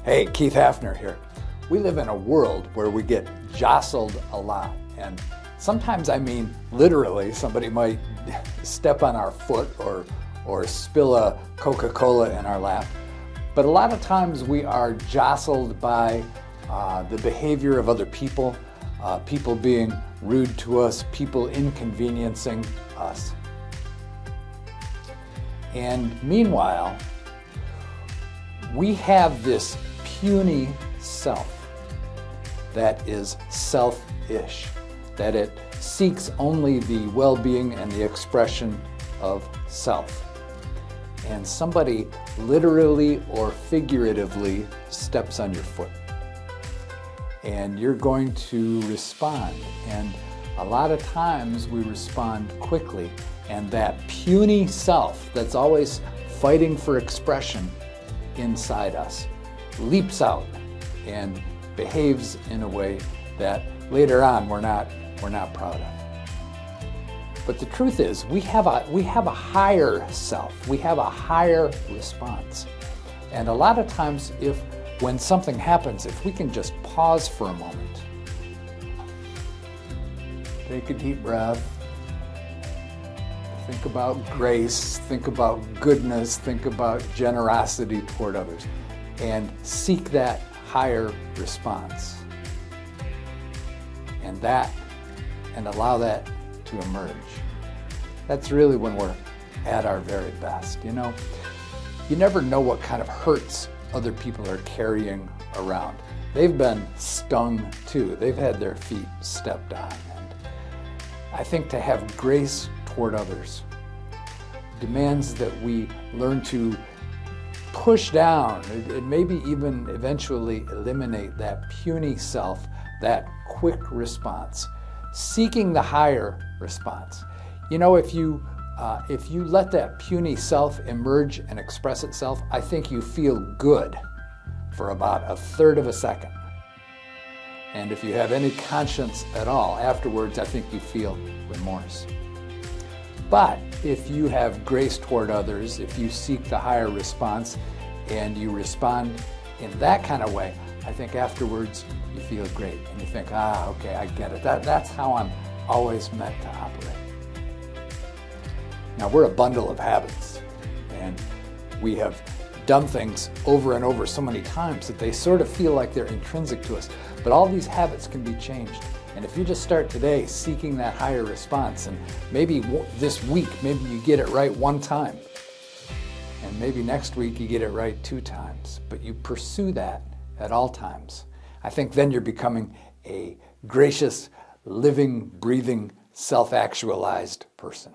Hey, Keith Hafner here. We live in a world where we get jostled a lot, and sometimes I mean literally. Somebody might step on our foot or spill a Coca-Cola in our lap. But a lot of times we are jostled by the behavior of other people, people being rude to us, people inconveniencing us. And meanwhile, we have this puny self that is selfish, that it seeks only the well-being and the expression of self. And somebody literally or figuratively steps on your foot, and you're going to respond. And a lot of times we respond quickly, and that puny self that's always fighting for expression inside us leaps out and behaves in a way that later on we're not proud of. But the truth is, we have a higher self. We have a higher response. And a lot of times, when something happens, if we can just pause for a moment, take a deep breath, think about grace, think about goodness, think about generosity toward others, and seek that higher response. And allow that to emerge. That's really when we're at our very best. You know, you never know what kind of hurts other people are carrying around. They've been stung too. They've had their feet stepped on. And I think to have grace toward others demands that we learn to push down and maybe even eventually eliminate that puny self, that quick response, seeking the higher response. You know, if you let that puny self emerge and express itself, I think you feel good for about a third of a second. And if you have any conscience at all afterwards, I think you feel remorse. But if you have grace toward others, if you seek the higher response and you respond in that kind of way, I think afterwards you feel great and you think, okay, I get it. That's how I'm always meant to operate. Now, we're a bundle of habits, and we have done things over and over so many times that they sort of feel like they're intrinsic to us. But all these habits can be changed. And if you just start today seeking that higher response, and maybe this week, maybe you get it right one time, and maybe next week you get it right 2 times, but you pursue that at all times, I think then you're becoming a gracious, living, breathing, self-actualized person.